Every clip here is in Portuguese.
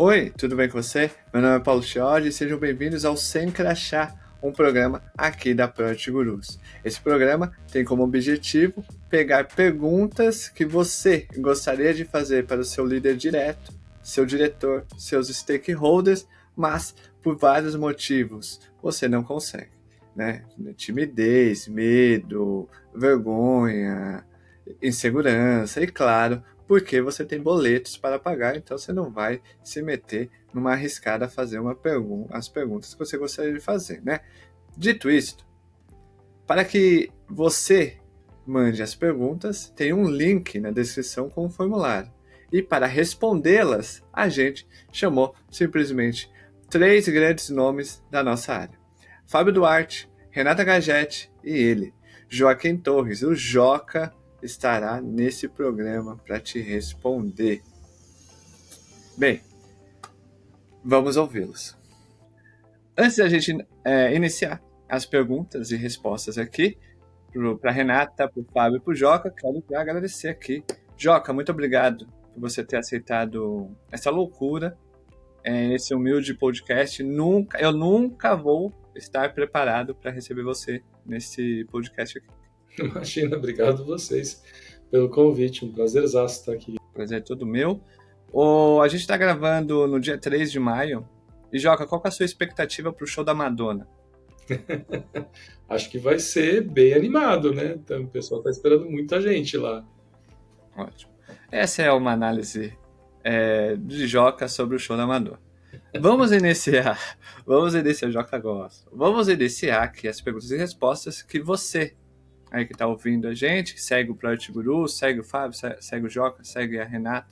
Oi, tudo bem com você? Meu nome é Paulo Chiodi e sejam bem-vindos ao Sem Crachá, um programa aqui da Project Gurus. Esse programa tem como objetivo pegar perguntas que você gostaria de fazer para o seu líder direto, seu diretor, seus stakeholders, mas por vários motivos você não consegue, né? Timidez, medo, vergonha, insegurança e, claro, porque você tem boletos para pagar, então você não vai se meter numa arriscada a fazer as perguntas que você gostaria de fazer, né? Dito isto, para que você mande as perguntas, tem um link na descrição com um formulário. E para respondê-las, a gente chamou simplesmente 3 grandes nomes da nossa área. Fábio Duarte, Renata Gagetti e ele, Joaquim Torres, o Joca, estará nesse programa para te responder. Bem, vamos ouvi-los. Antes da gente iniciar as perguntas e respostas aqui, para Renata, para o Fábio e para o Joca, quero agradecer aqui. Joca, muito obrigado por você ter aceitado essa loucura, esse humilde podcast. Eu nunca vou estar preparado para receber você nesse podcast aqui. Imagina, obrigado vocês pelo convite, um prazerzaço estar aqui. Prazer é todo meu. A gente está gravando no dia 3 de maio. E, Joca, qual que é a sua expectativa para o show da Madonna? Acho que vai ser bem animado, né? Então, o pessoal está esperando muita gente lá. Ótimo. Essa é uma análise de Joca sobre o show da Madonna. Vamos iniciar, Joca gosta. Vamos iniciar aqui as perguntas e respostas que você, aí que está ouvindo a gente, que segue o Project Guru, segue o Fábio, segue o Joca, segue a Renata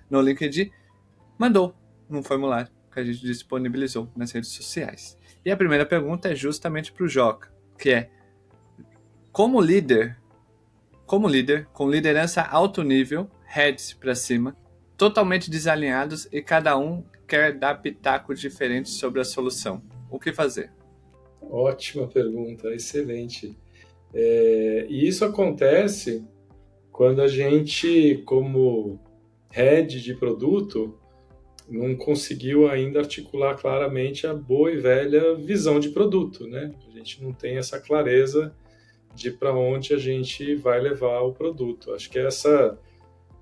no LinkedIn, mandou num formulário que a gente disponibilizou nas redes sociais. E a primeira pergunta é justamente para o Joca, que é: como líder com liderança alto nível, heads para cima, totalmente desalinhados e cada um quer dar pitacos diferentes sobre a solução, o que fazer? Ótima pergunta, excelente. E isso acontece quando a gente, como head de produto, não conseguiu ainda articular claramente a boa e velha visão de produto, né? A gente não tem essa clareza de para onde a gente vai levar o produto. Acho que essa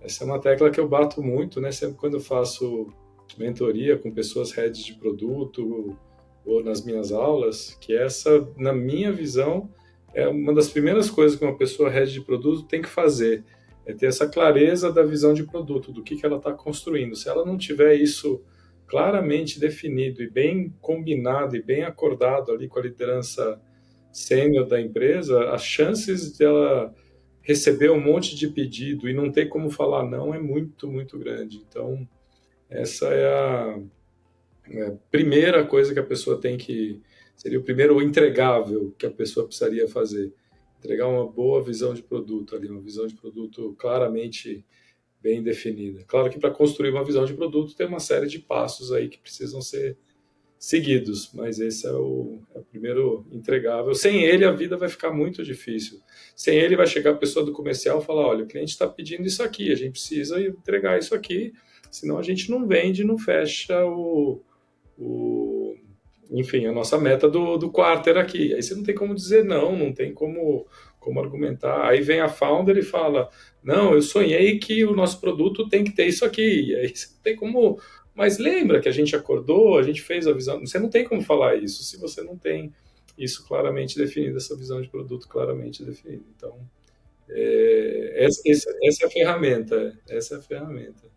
é uma tecla que eu bato muito, né? Sempre quando eu faço mentoria com pessoas heads de produto ou nas minhas aulas, que essa, na minha visão, é uma das primeiras coisas que uma pessoa head de produto tem que fazer, é ter essa clareza da visão de produto, do que ela está construindo. Se ela não tiver isso claramente definido e bem combinado e bem acordado ali com a liderança sênior da empresa, as chances dela receber um monte de pedido e não ter como falar não é muito, muito grande. Então, essa é a primeira coisa que a pessoa tem que... Seria o primeiro entregável que a pessoa precisaria fazer. Entregar uma boa visão de produto ali, uma visão de produto claramente bem definida. Claro que para construir uma visão de produto tem uma série de passos aí que precisam ser seguidos, mas esse é o primeiro entregável. Sem ele, a vida vai ficar muito difícil. Sem ele, vai chegar a pessoa do comercial e falar: olha, o cliente está pedindo isso aqui, a gente precisa entregar isso aqui, senão a gente não vende, não fecha enfim, a nossa meta do quarter aqui. Aí você não tem como dizer não tem como argumentar. Aí vem a founder e fala: não, eu sonhei que o nosso produto tem que ter isso aqui. E aí você não tem como... Mas lembra que a gente acordou, a gente fez a visão... Você não tem como falar isso se você não tem isso claramente definido, essa visão de produto claramente definida. Então, essa é a ferramenta. Essa é a ferramenta.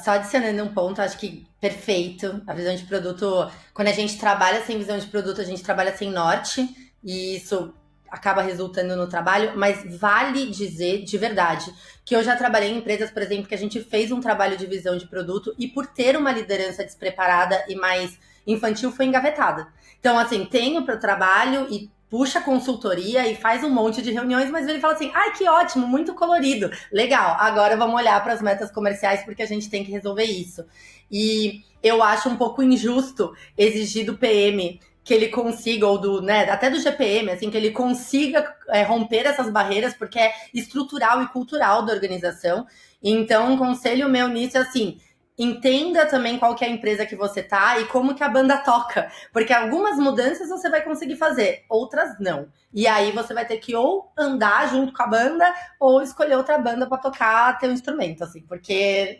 Só adicionando um ponto, acho que perfeito. A visão de produto, quando a gente trabalha sem visão de produto, a gente trabalha sem norte, e isso acaba resultando no trabalho, mas vale dizer de verdade que eu já trabalhei em empresas, por exemplo, que a gente fez um trabalho de visão de produto e por ter uma liderança despreparada e mais infantil foi engavetada. Então, assim, tenho para o trabalho e puxa consultoria e faz um monte de reuniões, mas ele fala assim: ai, que ótimo, muito colorido, legal, agora vamos olhar para as metas comerciais porque a gente tem que resolver isso. E eu acho um pouco injusto exigir do PM que ele consiga, ou até do GPM, assim, que ele consiga romper essas barreiras, porque é estrutural e cultural da organização. Então, um conselho meu nisso é assim: entenda também qual que é a empresa que você tá e como que a banda toca. Porque algumas mudanças você vai conseguir fazer, outras não. E aí você vai ter que ou andar junto com a banda ou escolher outra banda para tocar teu instrumento, assim. Porque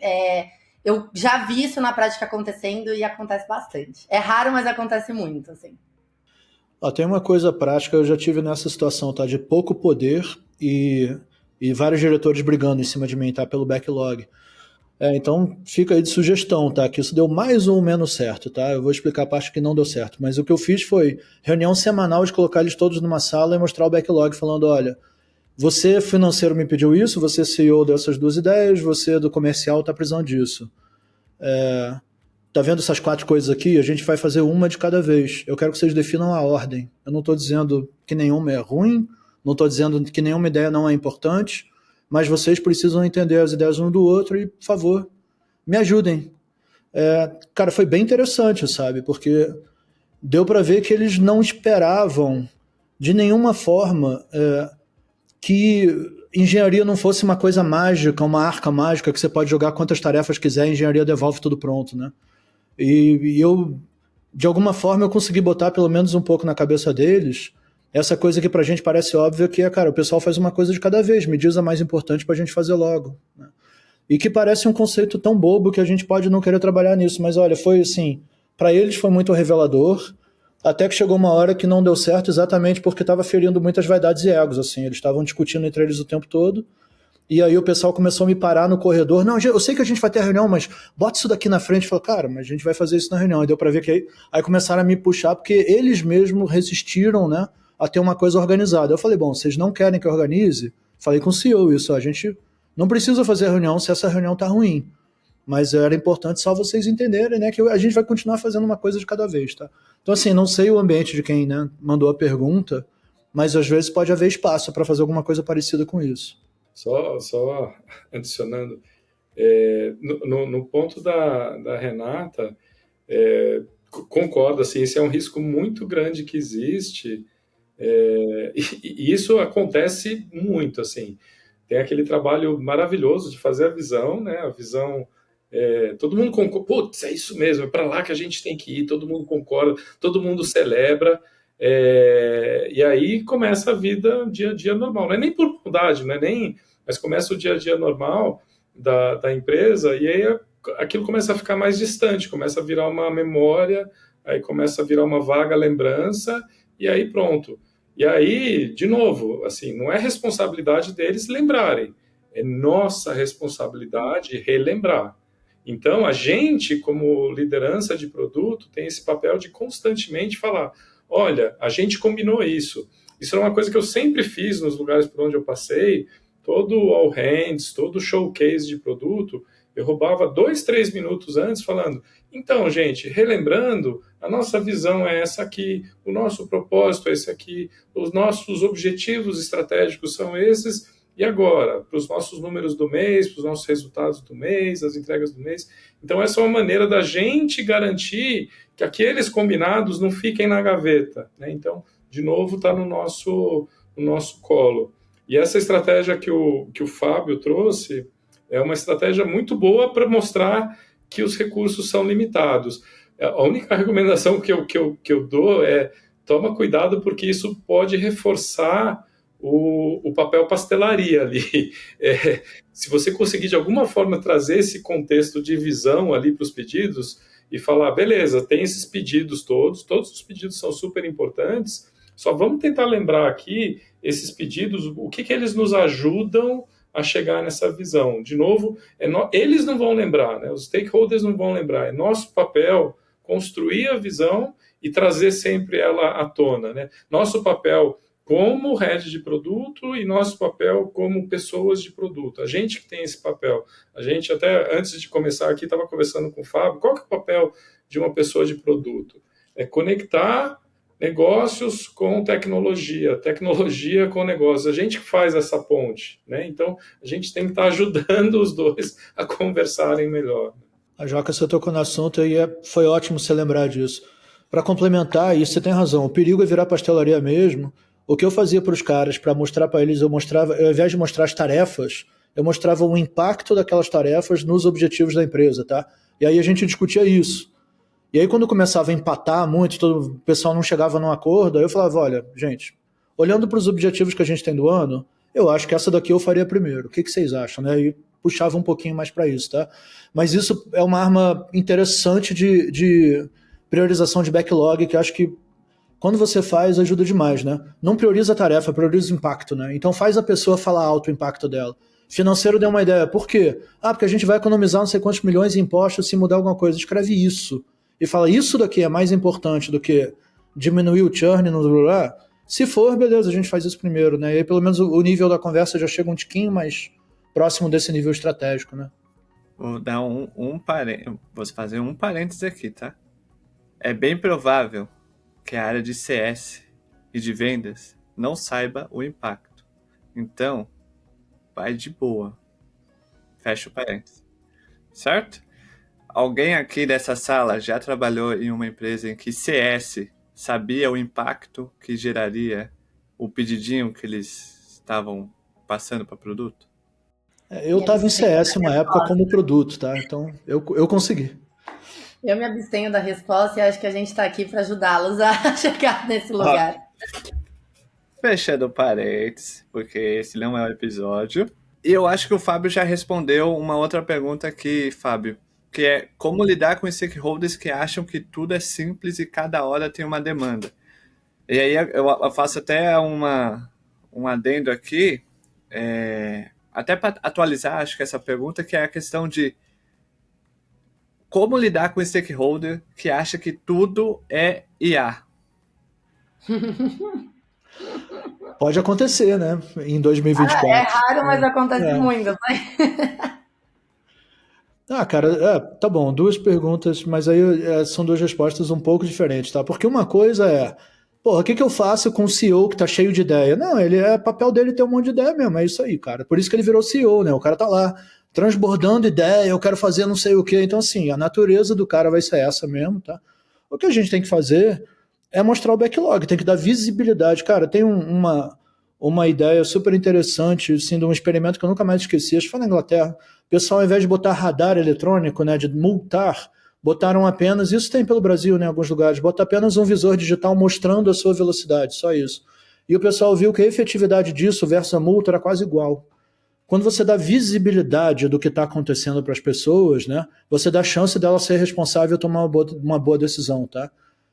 eu já vi isso na prática acontecendo e acontece bastante. É raro, mas acontece muito, assim. Tem uma coisa prática, eu já tive nessa situação, tá? De pouco poder e vários diretores brigando em cima de mim, tá? Pelo backlog. Então fica aí de sugestão, tá? Que isso deu mais ou menos certo, tá? Eu vou explicar a parte que não deu certo. Mas o que eu fiz foi reunião semanal de colocar eles todos numa sala e mostrar o backlog, falando, olha, você financeiro me pediu isso, você CEO dessas 2 ideias, você do comercial tá precisando disso. Tá vendo essas 4 coisas aqui? A gente vai fazer uma de cada vez. Eu quero que vocês definam a ordem. Eu não estou dizendo que nenhuma é ruim, não estou dizendo que nenhuma ideia não é importante, mas vocês precisam entender as ideias um do outro e, por favor, me ajudem. Cara, foi bem interessante, sabe? Porque deu para ver que eles não esperavam de nenhuma forma que engenharia não fosse uma coisa mágica, uma arca mágica que você pode jogar quantas tarefas quiser e a engenharia devolve tudo pronto, né? E eu, de alguma forma, eu consegui botar pelo menos um pouco na cabeça deles essa coisa que pra gente parece óbvia, que cara, o pessoal faz uma coisa de cada vez, me diz a mais importante pra gente fazer logo, né? E que parece um conceito tão bobo que a gente pode não querer trabalhar nisso, mas olha, foi assim, pra eles foi muito revelador, até que chegou uma hora que não deu certo exatamente porque estava ferindo muitas vaidades e egos, assim, eles estavam discutindo entre eles o tempo todo. E aí o pessoal começou a me parar no corredor. Não, eu sei que a gente vai ter a reunião, mas bota isso daqui na frente. Falei, cara, mas a gente vai fazer isso na reunião. E deu pra ver que aí começaram a me puxar, porque eles mesmos resistiram, né, a ter uma coisa organizada. Eu falei, bom, vocês não querem que eu organize? Falei com o CEO isso, a gente não precisa fazer a reunião se essa reunião tá ruim. Mas era importante só vocês entenderem, né, que a gente vai continuar fazendo uma coisa de cada vez, tá? Então, assim, não sei o ambiente de quem, né, mandou a pergunta, mas às vezes pode haver espaço para fazer alguma coisa parecida com isso. Só adicionando, no ponto da Renata, concordo, assim, esse é um risco muito grande que existe, e isso acontece muito, assim. Tem aquele trabalho maravilhoso de fazer a visão, né? A visão, todo mundo concorda, putz, é isso mesmo, é para lá que a gente tem que ir, todo mundo concorda, todo mundo celebra, e aí começa a vida, dia a dia normal. Não é nem por maldade, não é nem, mas começa o dia a dia normal da empresa, e aí aquilo começa a ficar mais distante, começa a virar uma memória, aí começa a virar uma vaga lembrança, e aí pronto. E aí, de novo, assim, não é responsabilidade deles lembrarem, é nossa responsabilidade relembrar. Então, a gente, como liderança de produto, tem esse papel de constantemente falar, olha, a gente combinou isso. Isso é uma coisa que eu sempre fiz nos lugares por onde eu passei, todo all hands, todo showcase de produto, eu roubava 2, 3 minutos antes falando, então, gente, relembrando, a nossa visão é essa aqui, o nosso propósito é esse aqui, os nossos objetivos estratégicos são esses, e agora, para os nossos números do mês, para os nossos resultados do mês, as entregas do mês. Então, essa é uma maneira da gente garantir que aqueles combinados não fiquem na gaveta, né? Então, de novo, está no nosso colo. E essa estratégia que o Fábio trouxe é uma estratégia muito boa para mostrar que os recursos são limitados. A única recomendação que eu dou é toma cuidado, porque isso pode reforçar o papel pastelaria ali. Se você conseguir de alguma forma trazer esse contexto de visão ali para os pedidos e falar, beleza, tem esses pedidos todos os pedidos são super importantes, só vamos tentar lembrar aqui esses pedidos, o que eles nos ajudam a chegar nessa visão. De novo, eles não vão lembrar, né? Os stakeholders não vão lembrar. É nosso papel construir a visão e trazer sempre ela à tona, né? Nosso papel como head de produto e nosso papel como pessoas de produto. A gente que tem esse papel. A gente, até antes de começar aqui, estava conversando com o Fábio, qual que é o papel de uma pessoa de produto? É conectar negócios com tecnologia com negócios. A gente que faz essa ponte, né? Então, a gente tem que estar ajudando os dois a conversarem melhor. A Joca, você tocou no assunto e foi ótimo você lembrar disso. Para complementar, e você tem razão, o perigo é virar pastelaria mesmo. O que eu fazia para os caras, para mostrar para eles, eu ao invés de mostrar as tarefas, eu mostrava o impacto daquelas tarefas nos objetivos da empresa, tá? E aí a gente discutia isso. E aí quando começava a empatar muito, o pessoal não chegava num acordo, aí eu falava, olha, gente, olhando para os objetivos que a gente tem do ano, eu acho que essa daqui eu faria primeiro. O que vocês acham? Né? E puxava um pouquinho mais para isso, tá? Mas isso é uma arma interessante de priorização de backlog, que eu acho que quando você faz, ajuda demais, né? Não prioriza a tarefa, prioriza o impacto, né? Então faz a pessoa falar alto o impacto dela. Financeiro deu uma ideia. Por quê? Porque a gente vai economizar não sei quantos milhões em impostos se mudar alguma coisa. Escreve isso. E fala, isso daqui é mais importante do que diminuir o churn no lugar. Se for, beleza, a gente faz isso primeiro, né? E aí, pelo menos o nível da conversa já chega um tiquinho mais próximo desse nível estratégico, né? Vou dar vou fazer um parênteses aqui, tá? É bem provável que a área de CS e de vendas não saiba o impacto. Então, vai de boa. Fecha o parênteses. Certo? Alguém aqui dessa sala já trabalhou em uma empresa em que CS sabia o impacto que geraria o pedidinho que eles estavam passando para produto? Eu estava em CS uma época como produto, tá? Então eu consegui. Eu me abstenho da resposta e acho que a gente está aqui para ajudá-los a chegar nesse lugar. Fechando parênteses, porque esse não é o episódio. E eu acho que o Fábio já respondeu uma outra pergunta aqui, Fábio, que é como lidar com os stakeholders que acham que tudo é simples e cada hora tem uma demanda. E aí eu faço até um adendo aqui, até para atualizar, acho que essa pergunta, que é a questão de como lidar com o stakeholder que acha que tudo é IA. Pode acontecer, né? Em 2024. É raro, mas acontece muito. Cara, tá bom, duas perguntas, mas aí são duas respostas um pouco diferentes, tá? Porque uma coisa é, porra, o que eu faço com um CEO que tá cheio de ideia? Não, papel dele ter um monte de ideia mesmo, é isso aí, cara. Por isso que ele virou CEO, né? O cara tá lá, transbordando ideia, eu quero fazer não sei o quê. Então, assim, a natureza do cara vai ser essa mesmo, tá? O que a gente tem que fazer é mostrar o backlog, tem que dar visibilidade. Cara, tem uma ideia super interessante, assim, de um experimento que eu nunca mais esqueci, acho que foi na Inglaterra. O pessoal, ao invés de botar radar eletrônico, né, de multar, botaram apenas, isso tem pelo Brasil, né, em alguns lugares, bota apenas um visor digital mostrando a sua velocidade, só isso. E o pessoal viu que a efetividade disso versus a multa era quase igual. Quando você dá visibilidade do que está acontecendo para as pessoas, né, você dá chance dela ser responsável e tomar uma boa decisão, tá?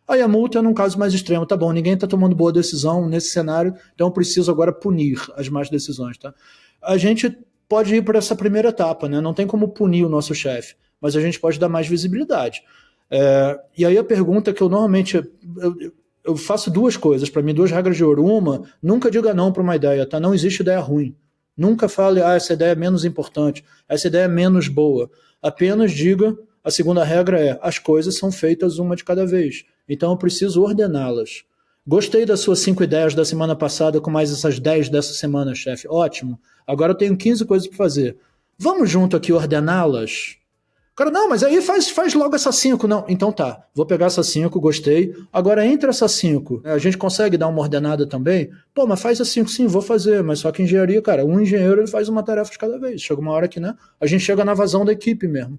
Aí a multa é num caso mais extremo, tá bom, ninguém está tomando boa decisão nesse cenário, então eu preciso agora punir as más decisões, tá? A gente pode ir por essa primeira etapa, né? Não tem como punir o nosso chefe, mas a gente pode dar mais visibilidade. E aí a pergunta que eu normalmente... Eu faço duas coisas, para mim, duas regras de ouro. Uma, nunca diga não para uma ideia, tá? Não existe ideia ruim. Nunca fale, essa ideia é menos importante, essa ideia é menos boa. Apenas diga, a segunda regra é, as coisas são feitas uma de cada vez. Então eu preciso ordená-las. Gostei das suas 5 ideias da semana passada com mais essas 10 dessa semana, chefe. Ótimo. Agora eu tenho 15 coisas para fazer. Vamos junto aqui ordená-las? Cara, não, mas aí faz logo essas 5. Não, então tá. Vou pegar essas 5, gostei. Agora, entre essas 5, a gente consegue dar uma ordenada também? Pô, mas faz as 5 sim, vou fazer. Mas só que engenharia, cara, um engenheiro ele faz uma tarefa de cada vez. Chega uma hora que, né? A gente chega na vazão da equipe mesmo.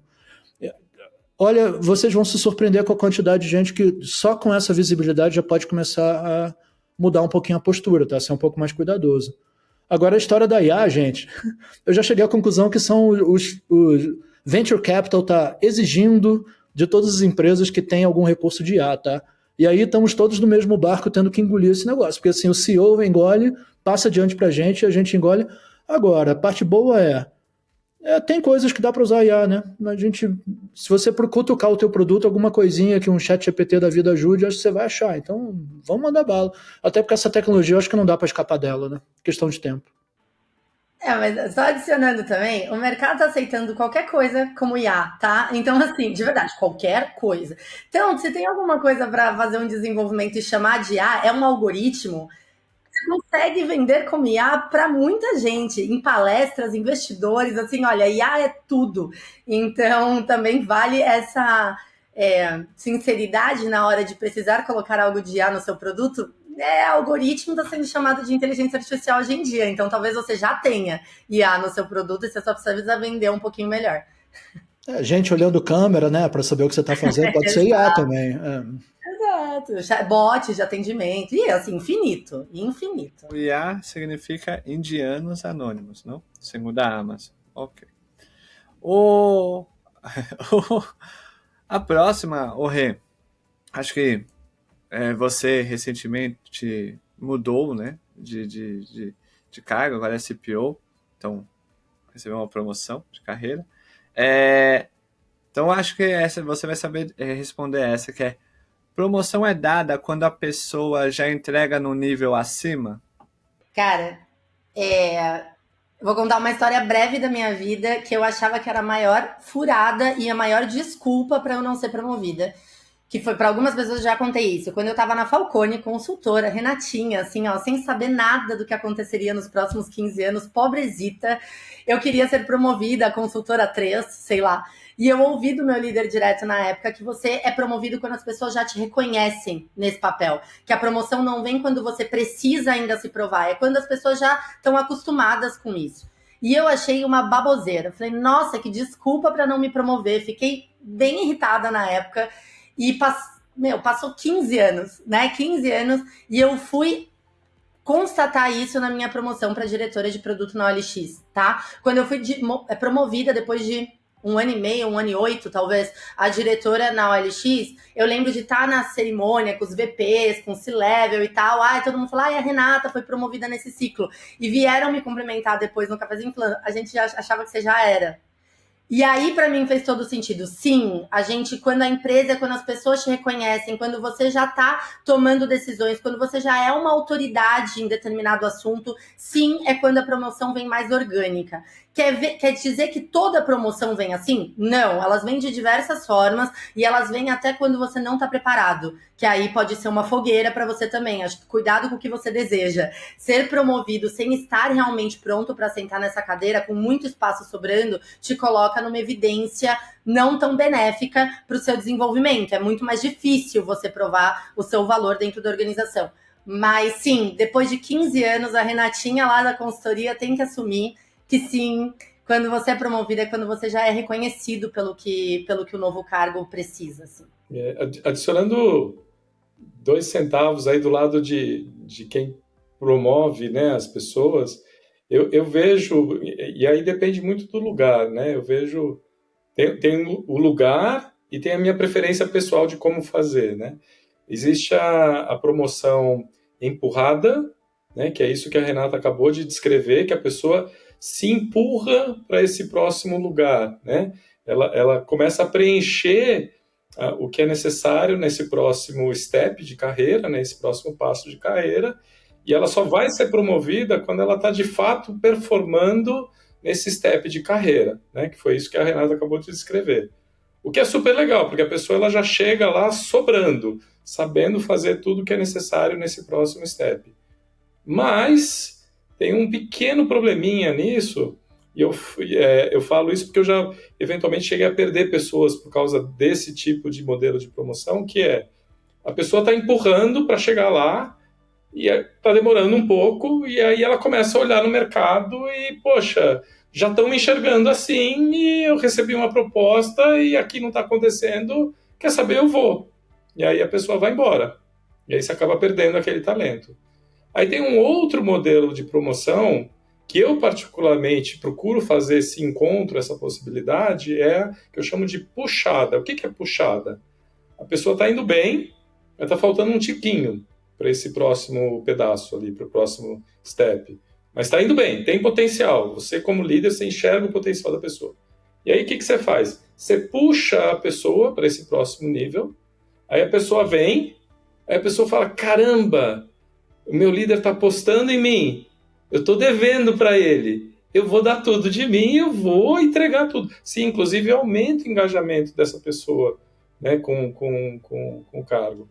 Olha, vocês vão se surpreender com a quantidade de gente que só com essa visibilidade já pode começar a mudar um pouquinho a postura, tá? Ser um pouco mais cuidadoso. Agora, a história da IA, gente, eu já cheguei à conclusão que são os Venture Capital tá exigindo de todas as empresas que têm algum recurso de IA, tá? E aí estamos todos no mesmo barco tendo que engolir esse negócio, porque assim, o CEO engole, passa adiante pra gente, a gente engole. Agora, a parte boa tem coisas que dá para usar IA, né? Se você cutucar o teu produto, alguma coisinha que um chat GPT da vida ajude, acho que você vai achar. Então, vamos mandar bala. Até porque essa tecnologia, eu acho que não dá para escapar dela, né? Questão de tempo. Mas só adicionando também, o mercado está aceitando qualquer coisa como IA, tá? Então, assim, de verdade, qualquer coisa. Então, se tem alguma coisa para fazer um desenvolvimento e chamar de IA, é um algoritmo, você consegue vender como IA para muita gente, em palestras, investidores, assim, olha, IA é tudo. Então, também vale essa sinceridade na hora de precisar colocar algo de IA no seu produto. Algoritmo está sendo chamado de inteligência artificial hoje em dia, então talvez você já tenha IA no seu produto e você só precisa vender um pouquinho melhor. Gente olhando câmera, né, para saber o que você está fazendo, pode ser IA também. Exato, bots de atendimento, e assim, infinito. O IA significa indianos anônimos, não? Segundo a Amazon. Ok. A próxima, Rê, acho que você recentemente mudou, né, de cargo, agora é CPO, então recebeu uma promoção de carreira. Então acho que você vai saber responder essa, que é: promoção é dada quando a pessoa já entrega no nível acima? Cara, vou contar uma história breve da minha vida que eu achava que era a maior furada e a maior desculpa para eu não ser promovida. Que foi, para algumas pessoas já contei isso. Quando eu tava na Falcone, consultora, Renatinha, assim, ó, sem saber nada do que aconteceria nos próximos 15 anos, pobrezita, eu queria ser promovida a consultora 3, sei lá. E eu ouvi do meu líder direto na época que você é promovido quando as pessoas já te reconhecem nesse papel. Que a promoção não vem quando você precisa ainda se provar, é quando as pessoas já estão acostumadas com isso. E eu achei uma baboseira. Falei, nossa, que desculpa para não me promover. Fiquei bem irritada na época. E passou 15 anos, né? 15 anos, e eu fui constatar isso na minha promoção para diretora de produto na OLX, tá? Quando eu fui promovida depois de 1 ano e meio, 1 ano e 8, talvez, a diretora na OLX, eu lembro de estar na cerimônia com os VPs, com o C-Level e tal, todo mundo falou, a Renata foi promovida nesse ciclo. E vieram me cumprimentar depois no cafezinho, falando, a gente já achava que você já era. E aí, para mim, fez todo sentido. Sim, quando a empresa, quando as pessoas te reconhecem, quando você já está tomando decisões, quando você já é uma autoridade em determinado assunto, sim, é quando a promoção vem mais orgânica. Quer dizer que toda promoção vem assim? Não, elas vêm de diversas formas e elas vêm até quando você não está preparado, que aí pode ser uma fogueira para você também. Acho que cuidado com o que você deseja. Ser promovido sem estar realmente pronto para sentar nessa cadeira, com muito espaço sobrando, te coloca numa evidência não tão benéfica para o seu desenvolvimento. É muito mais difícil você provar o seu valor dentro da organização. Mas sim, depois de 15 anos, a Renatinha lá da consultoria tem que assumir que sim, quando você é promovido é quando você já é reconhecido pelo que o novo cargo precisa. Assim. Adicionando 2 centavos aí do lado de quem promove, né, as pessoas, eu vejo, e aí depende muito do lugar, né? Eu vejo, tem o lugar e tem a minha preferência pessoal de como fazer, né? Existe a promoção empurrada, né, que é isso que a Renata acabou de descrever, que a pessoa se empurra para esse próximo lugar, né? Ela começa a preencher o que é necessário nesse próximo step de carreira, nesse próximo passo de carreira, e ela só vai ser promovida quando ela está de fato performando nesse step de carreira, né? Que foi isso que a Renata acabou de descrever. O que é super legal, porque a pessoa ela já chega lá sobrando, sabendo fazer tudo o que é necessário nesse próximo step. Mas tem um pequeno probleminha nisso, e eu falo isso porque eu já eventualmente cheguei a perder pessoas por causa desse tipo de modelo de promoção, que é a pessoa está empurrando para chegar lá e está demorando um pouco, e aí ela começa a olhar no mercado e, poxa, já estão me enxergando assim e eu recebi uma proposta e aqui não está acontecendo, quer saber, eu vou. E aí a pessoa vai embora. E aí você acaba perdendo aquele talento. Aí tem um outro modelo de promoção que eu particularmente procuro fazer esse encontro, essa possibilidade, que eu chamo de puxada. O que é puxada? A pessoa está indo bem, mas está faltando um tiquinho para esse próximo pedaço ali, para o próximo step. Mas está indo bem, tem potencial. Você, como líder, você enxerga o potencial da pessoa. E aí, o que você faz? Você puxa a pessoa para esse próximo nível, aí a pessoa vem, aí a pessoa fala, caramba, o meu líder está apostando em mim, eu estou devendo para ele, eu vou dar tudo de mim, eu vou entregar tudo. Sim, inclusive aumenta o engajamento dessa pessoa, né, com o cargo.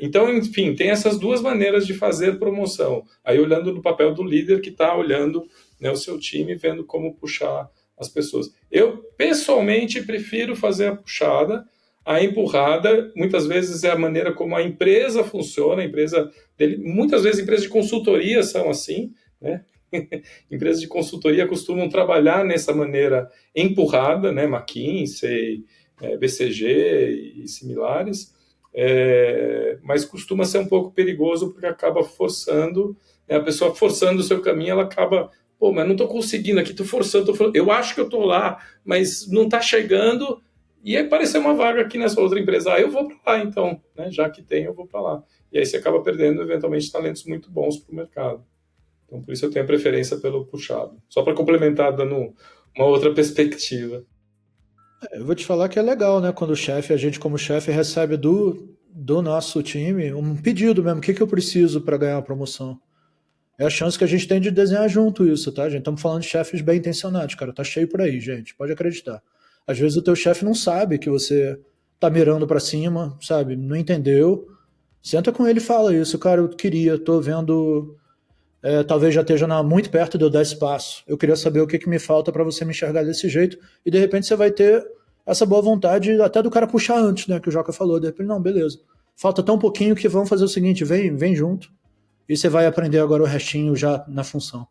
Então, enfim, tem essas 2 maneiras de fazer promoção. Aí olhando no papel do líder que está olhando, né, o seu time, vendo como puxar as pessoas. Eu, pessoalmente, prefiro fazer a puxada. A empurrada, muitas vezes, é a maneira como a empresa funciona, muitas vezes empresas de consultoria são assim, né? Empresas de consultoria costumam trabalhar nessa maneira empurrada, né? McKinsey, BCG e similares, mas costuma ser um pouco perigoso porque acaba forçando, né? A pessoa forçando o seu caminho, ela acaba, pô, mas não estou conseguindo aqui, estou forçando, eu acho que eu estou lá, mas não está chegando, e aí apareceu uma vaga aqui nessa outra empresa, eu vou para lá então, né? Já que tem, eu vou para lá. E aí você acaba perdendo, eventualmente, talentos muito bons para o mercado. Então, por isso eu tenho a preferência pelo puxado. Só para complementar, dando uma outra perspectiva. Eu vou te falar que é legal, né? Quando a gente como chefe recebe do nosso time um pedido mesmo, o que eu preciso para ganhar a promoção? É a chance que a gente tem de desenhar junto isso, tá, gente? Estamos falando de chefes bem intencionados, cara. Tá cheio por aí, gente. Pode acreditar. Às vezes o teu chefe não sabe que você tá mirando para cima, sabe? Não entendeu. Senta com ele e fala isso. Cara, eu queria, tô vendo... talvez já esteja muito perto de eu dar esse passo. Eu queria saber o que me falta para você me enxergar desse jeito, e de repente você vai ter essa boa vontade até do cara puxar antes, né, que o Joca falou. De repente, não, beleza. Falta tão pouquinho que vamos fazer o seguinte, vem junto, e você vai aprender agora o restinho já na função.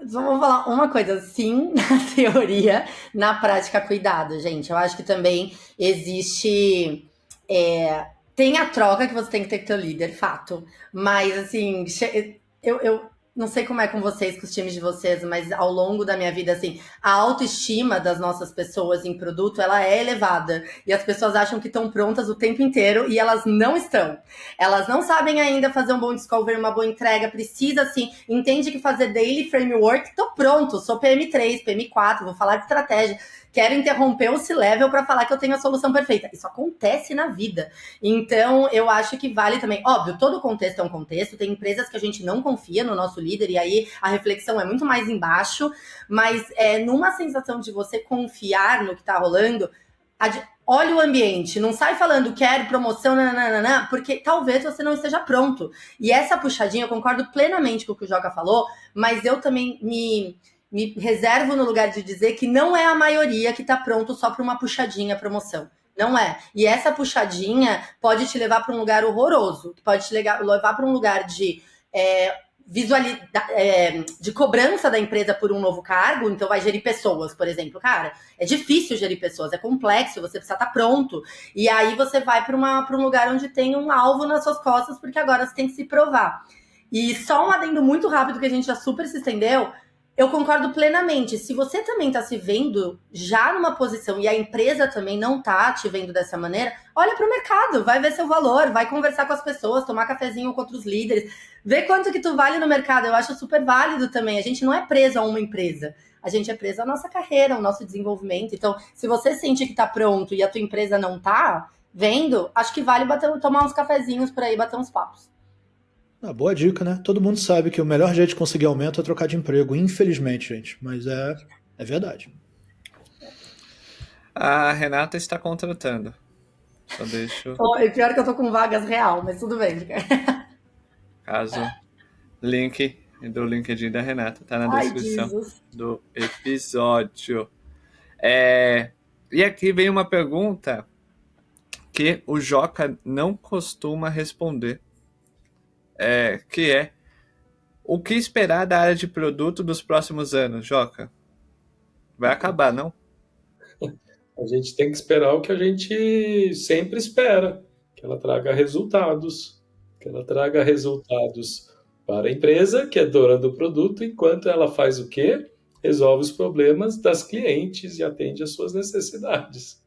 Vamos falar uma coisa, sim, na teoria, na prática, cuidado, gente. Eu acho que também existe... tem a troca que você tem que ter com o teu líder, fato. Mas, assim, eu não sei como é com vocês, com os times de vocês, mas ao longo da minha vida, assim, a autoestima das nossas pessoas em produto, ela é elevada. E as pessoas acham que estão prontas o tempo inteiro e elas não estão. Elas não sabem ainda fazer um bom discovery, uma boa entrega, precisa, assim, entende que fazer daily framework, tô pronto, sou PM3, PM4, vou falar de estratégia. Quero interromper o C-Level para falar que eu tenho a solução perfeita. Isso acontece na vida. Então, eu acho que vale também. Óbvio, todo contexto é um contexto. Tem empresas que a gente não confia no nosso líder e aí a reflexão é muito mais embaixo. Mas numa sensação de você confiar no que tá rolando, olha o ambiente. Não sai falando quero promoção, nananana, porque talvez você não esteja pronto. E essa puxadinha, eu concordo plenamente com o que o Joca falou, mas eu também me reservo no lugar de dizer que não é a maioria que está pronto só para uma puxadinha promoção. Não é. E essa puxadinha pode te levar para um lugar horroroso, pode te levar para um lugar de de cobrança da empresa por um novo cargo, então vai gerir pessoas, por exemplo. Cara, é difícil gerir pessoas, é complexo, você precisa estar pronto. E aí você vai para um lugar onde tem um alvo nas suas costas, porque agora você tem que se provar. E só um adendo muito rápido que a gente já super se estendeu, eu concordo plenamente. Se você também está se vendo já numa posição e a empresa também não está te vendo dessa maneira, olha para o mercado, vai ver seu valor, vai conversar com as pessoas, tomar cafezinho com outros líderes, ver quanto que tu vale no mercado. Eu acho super válido também. A gente não é preso a uma empresa, a gente é preso à nossa carreira, ao nosso desenvolvimento. Então, se você sente que está pronto e a tua empresa não está vendo, acho que vale tomar uns cafezinhos por aí, bater uns papos. Boa dica, né? Todo mundo sabe que o melhor jeito de conseguir aumento é trocar de emprego, infelizmente, gente. Mas é verdade. A Renata está contratando. Só deixo... Pior que eu tô com vagas real, mas tudo bem. Caso link do LinkedIn da Renata tá na descrição do episódio. E aqui vem uma pergunta que o Joca não costuma responder. Que é: o que esperar da área de produto dos próximos anos, Joca? Vai acabar, não? A gente tem que esperar o que a gente sempre espera, que ela traga resultados. Que ela traga resultados para a empresa, que é dona do produto, enquanto ela faz o quê? Resolve os problemas das clientes e atende às suas necessidades.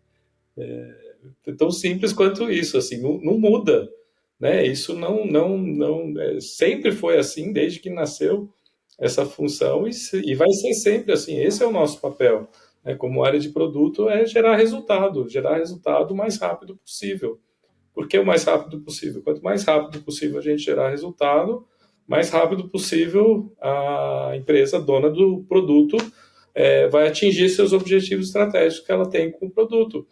É tão simples quanto isso, assim, não muda. Né? Isso sempre foi assim desde que nasceu essa função e vai ser sempre assim. Esse é o nosso papel, né? Como área de produto, é gerar resultado o mais rápido possível. Por que o mais rápido possível? Quanto mais rápido possível a gente gerar resultado, mais rápido possível a empresa dona do produto vai atingir seus objetivos estratégicos que ela tem com o produto.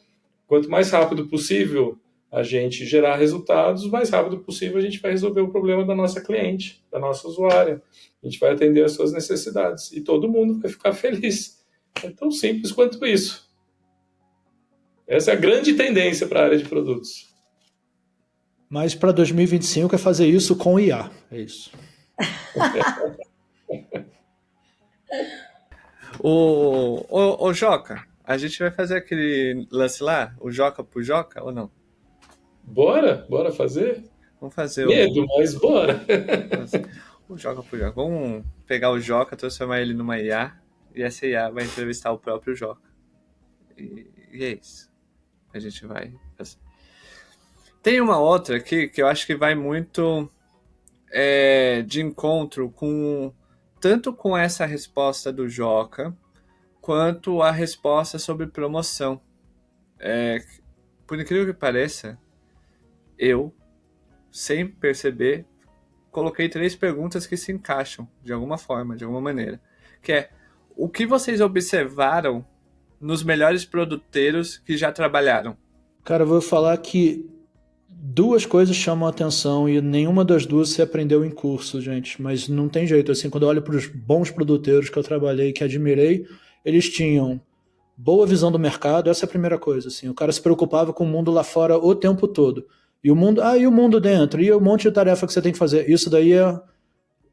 Quanto mais rápido possível a gente gerar resultados, o mais rápido possível a gente vai resolver o problema da nossa cliente, da nossa usuária. A gente vai atender às suas necessidades e todo mundo vai ficar feliz. É tão simples quanto isso. Essa é a grande tendência para a área de produtos. Mas para 2025 é fazer isso com IA. É isso. Ô, Joca, a gente vai fazer aquele lance lá, o Joca pro Joca, ou não? Bora fazer? Vamos fazer Medo, mas bora. o Joca pro Joca. Vamos pegar o Joca, transformar ele numa IA, e essa IA vai entrevistar o próprio Joca. E é isso. A gente vai fazer. Tem uma outra aqui que eu acho que vai muito de encontro com tanto com essa resposta do Joca, quanto a resposta sobre promoção. Por incrível que pareça, eu, sem perceber, coloquei 3 perguntas que se encaixam de alguma forma, de alguma maneira. Que é, o que vocês observaram nos melhores produteiros que já trabalharam? Cara, eu vou falar que 2 coisas chamam a atenção e nenhuma das 2 se aprendeu em curso, gente. Mas não tem jeito. Assim, quando eu olho para os bons produteiros que eu trabalhei, que admirei, eles tinham boa visão do mercado. Essa é a primeira coisa. Assim, o cara se preocupava com o mundo lá fora o tempo todo. E o mundo dentro? E um monte de tarefa que você tem que fazer. Isso daí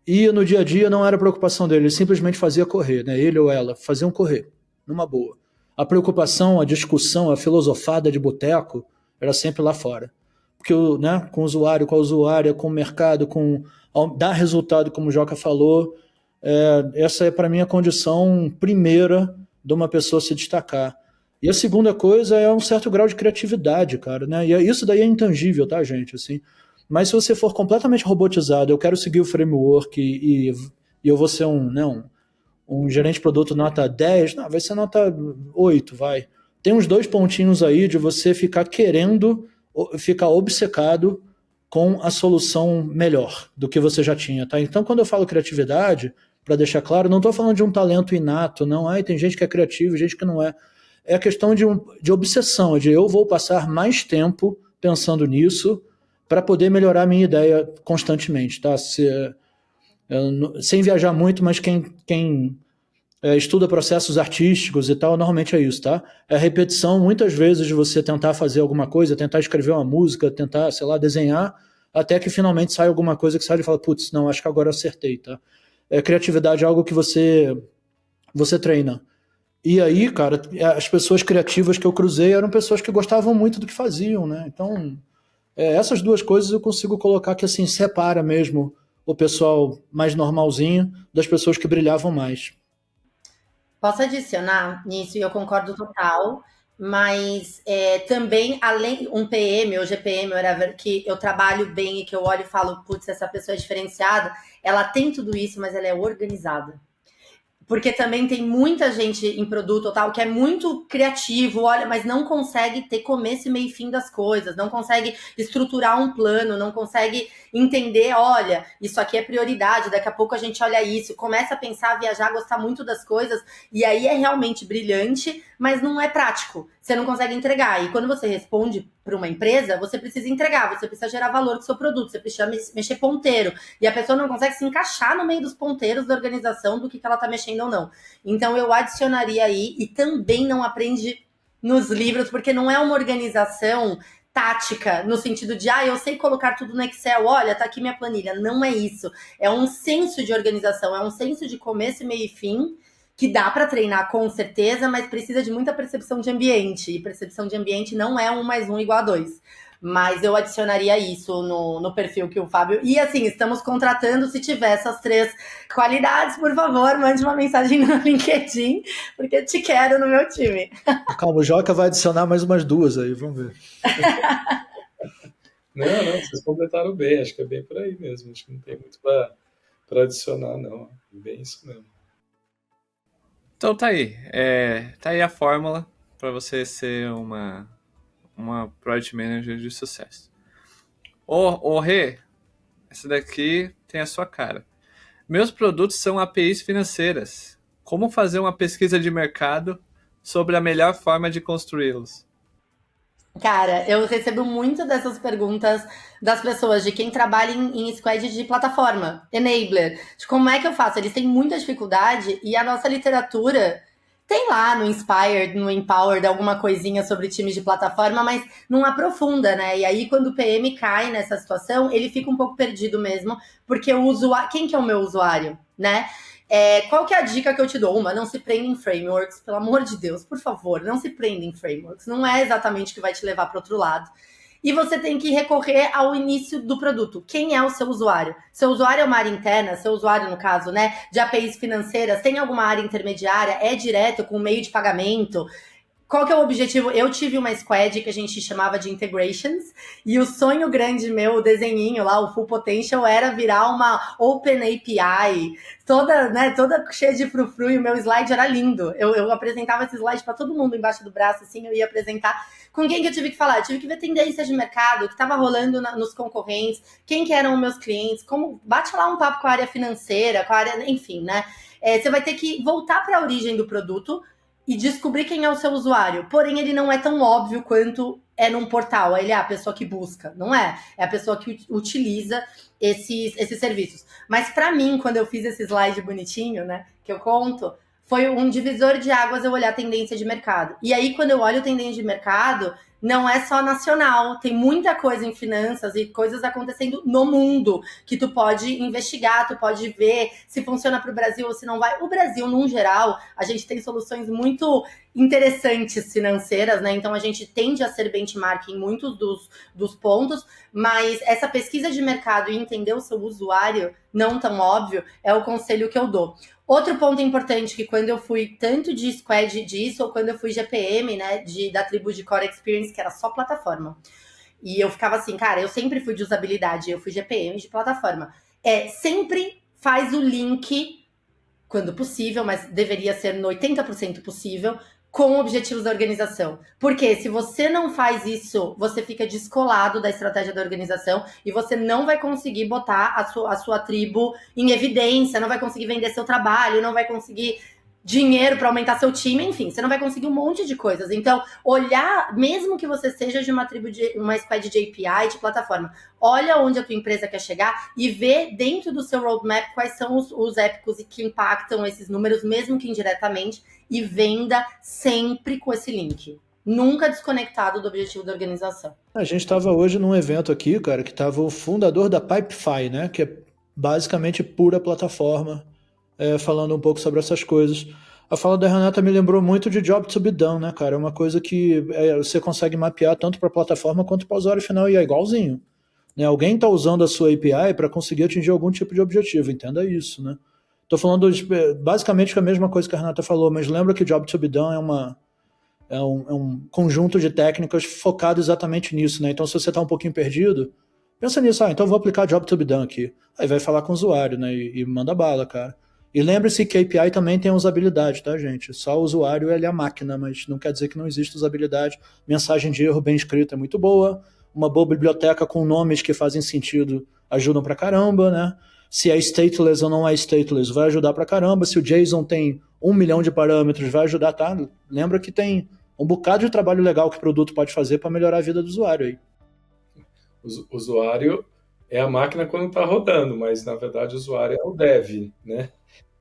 ia no dia a dia, não era preocupação dele. Ele simplesmente fazia correr, né? Ele ou ela faziam correr, numa boa. A preocupação, a discussão, a filosofada de boteco era sempre lá fora. Porque, né, com o usuário, com a usuária, com o mercado, dar resultado, como o Joca falou, essa é para mim a condição primeira de uma pessoa se destacar. E a segunda coisa é um certo grau de criatividade, cara, né? E isso daí é intangível, tá, gente? Assim, mas se você for completamente robotizado, eu quero seguir o framework e eu vou ser um gerente de produto nota 10, não, vai ser nota 8, vai. Tem uns 2 pontinhos aí de você ficar querendo, ficar obcecado com a solução melhor do que você já tinha, tá? Então, quando eu falo criatividade, para deixar claro, não estou falando de um talento inato, não. Tem gente que é criativa e gente que não é. É a questão de obsessão, de eu vou passar mais tempo pensando nisso para poder melhorar a minha ideia constantemente, tá? Sem viajar muito, mas quem estuda processos artísticos e tal, normalmente é isso, tá? É a repetição, muitas vezes, de você tentar fazer alguma coisa, tentar escrever uma música, tentar, sei lá, desenhar, até que finalmente sai alguma coisa que sai e fala, putz, não, acho que agora eu acertei, tá? Criatividade é algo que você treina. E aí, cara, as pessoas criativas que eu cruzei eram pessoas que gostavam muito do que faziam, né? Então, essas 2 coisas eu consigo colocar que, assim, separa mesmo o pessoal mais normalzinho das pessoas que brilhavam mais. Posso adicionar nisso, e eu concordo total, mas também, além um PM ou GPM, whatever, que eu trabalho bem e que eu olho e falo, putz, essa pessoa é diferenciada, ela tem tudo isso, mas ela é organizada. Porque também tem muita gente em produto ou tal que é muito criativo, olha, mas não consegue ter começo, meio e fim das coisas, não consegue estruturar um plano, não consegue entender, olha, isso aqui é prioridade, daqui a pouco a gente olha isso, começa a pensar, viajar, gostar muito das coisas, e aí é realmente brilhante, mas não é prático, você não consegue entregar. E quando você responde para uma empresa, você precisa entregar, você precisa gerar valor com o seu produto, você precisa mexer ponteiro, e a pessoa não consegue se encaixar no meio dos ponteiros da organização do que ela está mexendo ou não. Então eu adicionaria aí, e também não aprende nos livros, porque não é uma organização tática, no sentido de, eu sei colocar tudo no Excel, olha, tá aqui minha planilha. Não é isso. É um senso de organização, é um senso de começo, meio e fim, que dá para treinar com certeza, mas precisa de muita percepção de ambiente. E percepção de ambiente não é 1 mais 1 igual a 2. Mas eu adicionaria isso no perfil que o Fábio... E assim, estamos contratando, se tiver essas 3 qualidades, por favor, mande uma mensagem no LinkedIn, porque eu te quero no meu time. Calma, o Joca vai adicionar mais umas 2 aí, vamos ver. Não, vocês completaram bem, acho que é bem por aí mesmo, acho que não tem muito para adicionar, não. É bem isso mesmo. Então tá aí. Tá aí a fórmula para você ser uma Project Manager de sucesso. Ô Rê, essa daqui tem a sua cara. Meus produtos são APIs financeiras. Como fazer uma pesquisa de mercado sobre a melhor forma de construí-los? Cara, eu recebo muito dessas perguntas das pessoas, de quem trabalha em squad de plataforma, enabler, de como é que eu faço. Eles têm muita dificuldade e a nossa literatura tem lá no Inspired, no Empowered, alguma coisinha sobre times de plataforma, mas não aprofunda, né? E aí, quando o PM cai nessa situação, ele fica um pouco perdido mesmo, porque o usuário... Quem que é o meu usuário, né? Qual que é a dica que eu te dou? Não se prenda em frameworks, pelo amor de Deus, por favor, não se prenda em frameworks. Não é exatamente o que vai te levar para outro lado. E você tem que recorrer ao início do produto. Quem é o seu usuário? Seu usuário é uma área interna, seu usuário, no caso, né, de APIs financeiras, tem alguma área intermediária? É direto com meio de pagamento? Qual que é o objetivo? Eu tive uma squad que a gente chamava de integrations, e o sonho grande meu, o desenhinho lá, o Full Potential, era virar uma Open API, toda cheia de frufru, e o meu slide era lindo. Eu apresentava esse slide para todo mundo embaixo do braço, assim, eu ia apresentar. Com quem que eu tive que falar? Eu tive que ver tendências de mercado, o que estava rolando nos concorrentes, quem que eram os meus clientes, bate lá um papo com a área financeira, com a área, enfim, né? Você vai ter que voltar para a origem do produto, e descobrir quem é o seu usuário. Porém, ele não é tão óbvio quanto é num portal. Ele é a pessoa que busca, não é? É a pessoa que utiliza esses serviços. Mas para mim, quando eu fiz esse slide bonitinho, né, que eu conto, foi um divisor de águas eu olhar a tendência de mercado. E aí, quando eu olho tendência de mercado, não é só nacional, tem muita coisa em finanças e coisas acontecendo no mundo que tu pode investigar, tu pode ver se funciona para o Brasil ou se não vai. O Brasil, num geral, a gente tem soluções muito interessantes financeiras, né? Então a gente tende a ser benchmark em muitos dos pontos, mas essa pesquisa de mercado e entender o seu usuário, não tão óbvio, é o conselho que eu dou. Outro ponto importante, que quando eu fui tanto de squad disso, ou quando eu fui GPM, né, da tribo de Core Experience, que era só plataforma. E eu ficava assim, cara, eu sempre fui de usabilidade, eu fui GPM de plataforma. Sempre faz o link, quando possível, mas deveria ser no 80% possível, com objetivos da organização. Porque se você não faz isso, você fica descolado da estratégia da organização e você não vai conseguir botar a sua tribo em evidência, não vai conseguir vender seu trabalho, não vai conseguir dinheiro para aumentar seu time, enfim, você não vai conseguir um monte de coisas. Então, olhar, mesmo que você seja de uma tribo uma squad de API, de plataforma, olha onde a tua empresa quer chegar e vê dentro do seu roadmap quais são os épicos e que impactam esses números, mesmo que indiretamente, e venda sempre com esse link. Nunca desconectado do objetivo da organização. A gente estava hoje num evento aqui, cara, que estava o fundador da Pipefy, né, que é basicamente pura plataforma, falando um pouco sobre essas coisas. A fala da Renata me lembrou muito de Job to be Done, né, cara? É uma coisa que você consegue mapear tanto para a plataforma quanto para o usuário final, e é igualzinho. Né? Alguém está usando a sua API para conseguir atingir algum tipo de objetivo, entenda isso, né? Estou falando basicamente a mesma coisa que a Renata falou, mas lembra que Job to be Done é um conjunto de técnicas focado exatamente nisso, né? Então, se você está um pouquinho perdido, pensa nisso, então eu vou aplicar Job to be Done aqui. Aí vai falar com o usuário, né? E manda bala, cara. E lembre-se que a API também tem usabilidade, tá, gente? Só o usuário, ele é a máquina, mas não quer dizer que não existe usabilidade. Mensagem de erro bem escrita é muito boa. Uma boa biblioteca com nomes que fazem sentido ajudam pra caramba, né? Se é stateless ou não é stateless, vai ajudar pra caramba. Se o JSON tem 1 milhão de parâmetros, vai ajudar, tá? Lembra que tem um bocado de trabalho legal que o produto pode fazer para melhorar a vida do usuário aí. O usuário é a máquina quando está rodando, mas na verdade o usuário é o dev, né?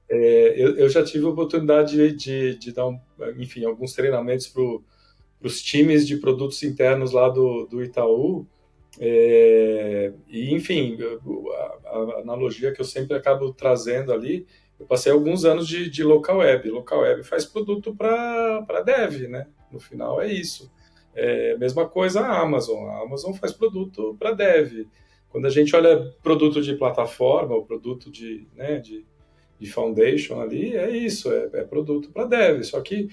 Eu já tive a oportunidade de dar, enfim, alguns treinamentos para os times de produtos internos lá do Itaú, e enfim, a analogia que eu sempre acabo trazendo ali, eu passei alguns anos de local web. Local web faz produto para dev, né? No final é isso. Mesma coisa a Amazon faz produto para dev. Quando a gente olha produto de plataforma, ou produto de foundation ali, é isso, é produto para dev. Só que,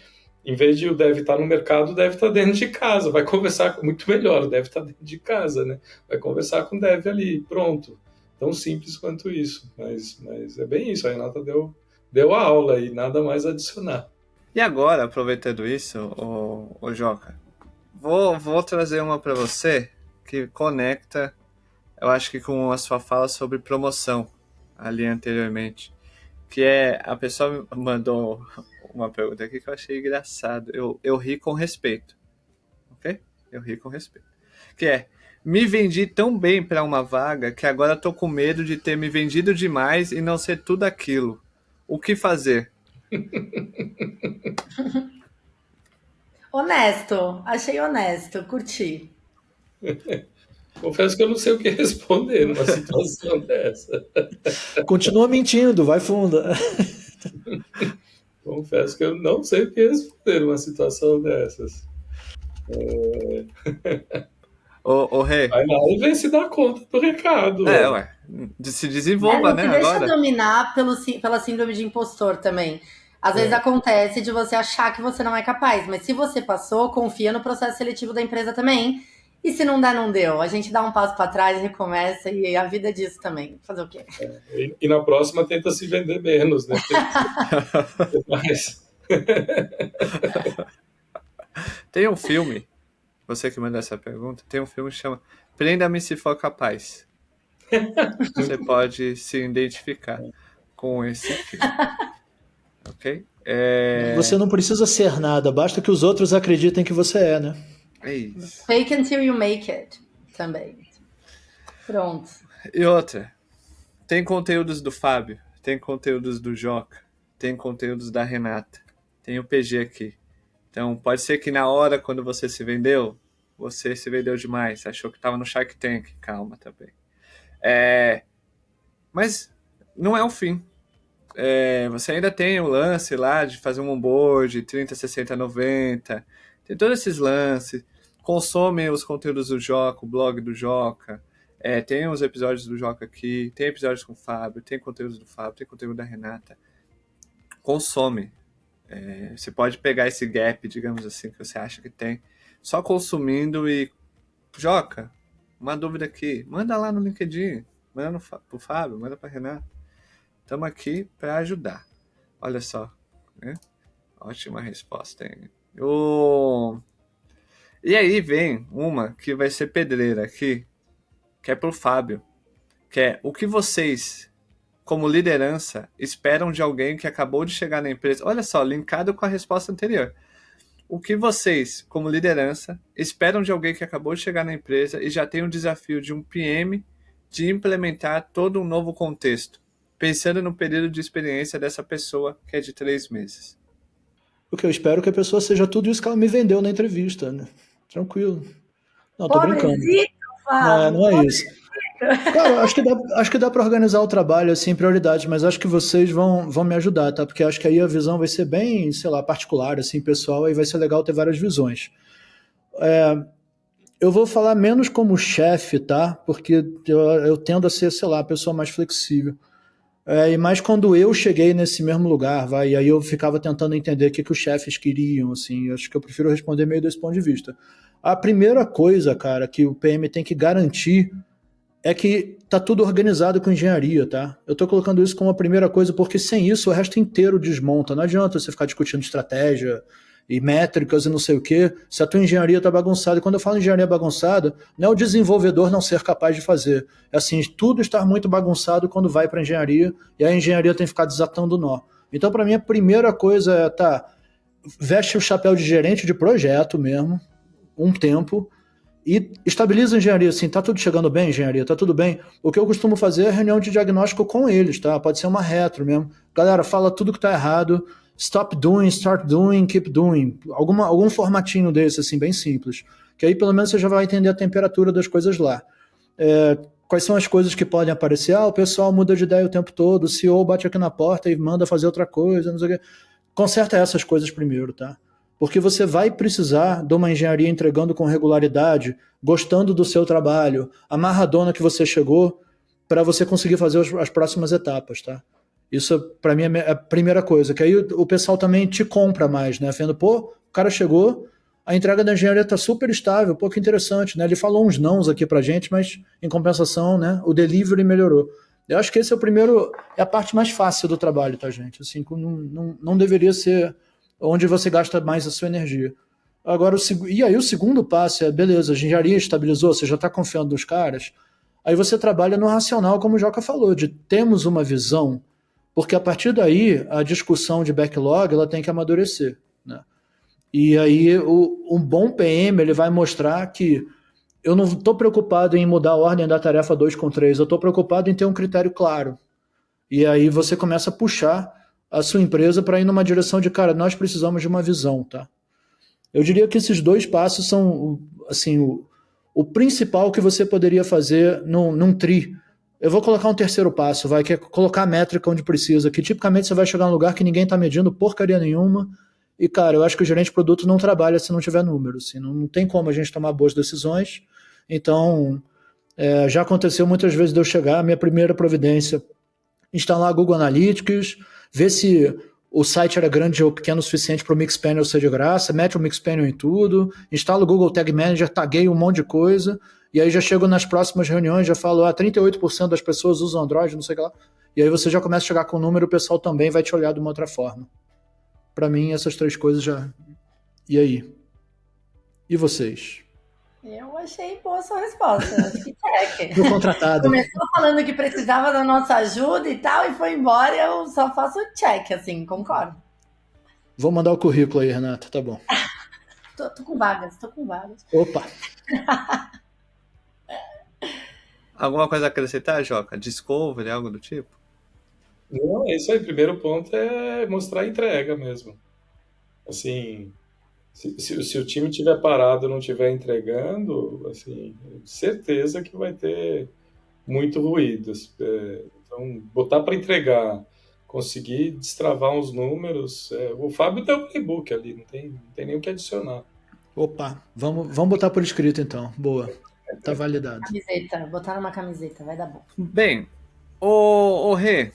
em vez de o dev estar no mercado, o dev está dentro de casa. Vai conversar muito melhor, o dev está dentro de casa, né? Vai conversar com o dev ali, pronto. Tão simples quanto isso. Mas é bem isso, a Renata deu a aula e nada mais a adicionar. E agora, aproveitando isso, o Joca, vou trazer uma para você que conecta, eu acho que com a sua fala sobre promoção ali anteriormente. Que a pessoa mandou uma pergunta aqui que eu achei engraçado. Eu ri com respeito. Ok? Eu ri com respeito. Que me vendi tão bem para uma vaga que agora tô com medo de ter me vendido demais e não ser tudo aquilo. O que fazer? Honesto. Achei honesto. Curti. Confesso que eu não sei o que responder numa situação dessa. Continua mentindo, vai fundo. Confesso que eu não sei o que responder uma situação dessas. Ô, Rê, Vai lá e vê se dá conta do recado. ué, se desenvolva, Não né, se deixa agora. dominar pela síndrome de impostor também. Às vezes acontece de você achar que você não é capaz, mas se você passou, confia no processo seletivo da empresa também. E se não dá, não deu. A gente dá um passo para trás, recomeça e a vida é disso também. Fazer o quê? E na próxima tenta se vender menos, né? Tenta mais. Tem um filme, você que mandou essa pergunta, tem um filme que chama Prenda-me se for capaz. Você pode se identificar com esse filme. Ok? Você não precisa ser nada, basta que os outros acreditem que você é, né? É isso. Fake until you make it. Também. Pronto. E outra, tem conteúdos do Fábio, tem conteúdos do Joca, tem conteúdos da Renata, tem o PG aqui. Então, pode ser que na hora, quando você se vendeu demais, achou que estava no Shark Tank. Calma também. Mas não é o fim. Você ainda tem o lance lá de fazer um onboard, 30, 60, 90. Tem todos esses lances. Consome os conteúdos do Joca, o blog do Joca. Tem os episódios do Joca aqui, tem episódios com o Fábio, tem conteúdos do Fábio, tem conteúdo da Renata. Consome. Você pode pegar esse gap, digamos assim, que você acha que tem, só consumindo e... Joca, uma dúvida aqui. Manda lá no LinkedIn. Manda pro Fábio, manda pra Renata. Estamos aqui para ajudar. Olha só. Né? Ótima resposta, hein? E aí vem uma que vai ser pedreira aqui, que é pro Fábio. Que é o que vocês, como liderança, esperam de alguém que acabou de chegar na empresa. Olha só, linkado com a resposta anterior. O que vocês, como liderança, esperam de alguém que acabou de chegar na empresa e já tem o desafio de um PM de implementar todo um novo contexto, pensando no período de experiência dessa pessoa, que é de 3 meses? O que eu espero é que a pessoa seja tudo isso que ela me vendeu na entrevista, né? Tranquilo. Não, tô brincando. Não é isso. Cara, acho que dá para organizar o trabalho assim, em prioridades, mas acho que vocês vão me ajudar, tá? Porque acho que aí a visão vai ser bem, sei lá, particular, assim, pessoal, e vai ser legal ter várias visões. Eu vou falar menos como chefe, tá? Porque eu tendo a ser, sei lá, a pessoa mais flexível. E mais quando eu cheguei nesse mesmo lugar, e aí eu ficava tentando entender o que os chefes queriam, assim, acho que eu prefiro responder meio desse ponto de vista. A primeira coisa, cara, que o PM tem que garantir é que tá tudo organizado com engenharia, tá? Eu tô colocando isso como a primeira coisa, porque sem isso o resto inteiro desmonta. Não adianta você ficar discutindo estratégia e métricas e não sei o quê, se a tua engenharia tá bagunçada. E quando eu falo engenharia bagunçada, não é o desenvolvedor não ser capaz de fazer. É assim, tudo estar muito bagunçado quando vai para engenharia, e a engenharia tem que ficar desatando o nó. Então, para mim, a primeira coisa é, veste o chapéu de gerente de projeto mesmo, um tempo, e estabiliza a engenharia, assim, tá tudo chegando bem, engenharia, tá tudo bem. O que eu costumo fazer é reunião de diagnóstico com eles, tá? Pode ser uma retro mesmo. Galera, fala tudo que tá errado, stop doing, start doing, keep doing. Algum formatinho desse, assim, bem simples. Que aí, pelo menos, você já vai entender a temperatura das coisas lá. Quais são as coisas que podem aparecer? O pessoal muda de ideia o tempo todo, o CEO bate aqui na porta e manda fazer outra coisa, não sei o quê. Conserta essas coisas primeiro, tá? Porque você vai precisar de uma engenharia entregando com regularidade, gostando do seu trabalho, amarradona que você chegou, para você conseguir fazer as próximas etapas, tá? Isso, para mim, é a primeira coisa. Que aí o pessoal também te compra mais, né? Vendo, o cara chegou, a entrega da engenharia tá super estável, que interessante, né? Ele falou uns nãos aqui pra gente, mas em compensação, né? O delivery melhorou. Eu acho que esse é a parte mais fácil do trabalho, tá, gente? Assim, não deveria ser onde você gasta mais a sua energia. Agora, e aí o segundo passo é, beleza, a engenharia estabilizou, você já está confiando nos caras, aí você trabalha no racional, como o Joca falou, de temos uma visão, porque a partir daí, a discussão de backlog, ela tem que amadurecer, né? E aí, um bom PM, ele vai mostrar que eu não estou preocupado em mudar a ordem da tarefa 2 com 3, eu estou preocupado em ter um critério claro. E aí você começa a puxar a sua empresa para ir numa direção de, cara, nós precisamos de uma visão, tá? Eu diria que esses 2 passos são, assim, o principal que você poderia fazer num TRI Eu vou colocar um terceiro passo, que é colocar a métrica onde precisa, que tipicamente você vai chegar num lugar que ninguém está medindo porcaria nenhuma. E, cara, eu acho que o gerente de produto não trabalha se não tiver número. Assim, não tem como a gente tomar boas decisões. Então, já aconteceu muitas vezes de eu chegar, a minha primeira providência, instalar Google Analytics, ver se o site era grande ou pequeno o suficiente para o Mixpanel ser de graça, mete o Mixpanel em tudo, instala o Google Tag Manager, tagueia um monte de coisa, e aí já chego nas próximas reuniões, já falo, 38% das pessoas usam Android, não sei o que lá. E aí você já começa a chegar com o número, o pessoal também vai te olhar de uma outra forma. Para mim, essas 3 coisas já... E aí? E vocês? Eu achei boa a sua resposta. Acho que check. Tô contratado. Começou falando que precisava da nossa ajuda e tal, e foi embora, eu só faço check, assim, concordo. Vou mandar o currículo aí, Renata, tá bom. Tô com vagas. Opa! Alguma coisa a acrescentar, Joca? Discovery, algo do tipo? Não, é isso aí. Primeiro ponto é mostrar a entrega mesmo. Assim, se o time estiver parado e não estiver entregando, assim, certeza que vai ter muito ruído. Então, botar para entregar, conseguir destravar uns números. O Fábio deu o playbook ali, não tem nem o que adicionar. Opa, vamos botar por escrito então. Boa, tá validado. Camiseta, botar numa camiseta, vai dar bom. Bem, ô Rê,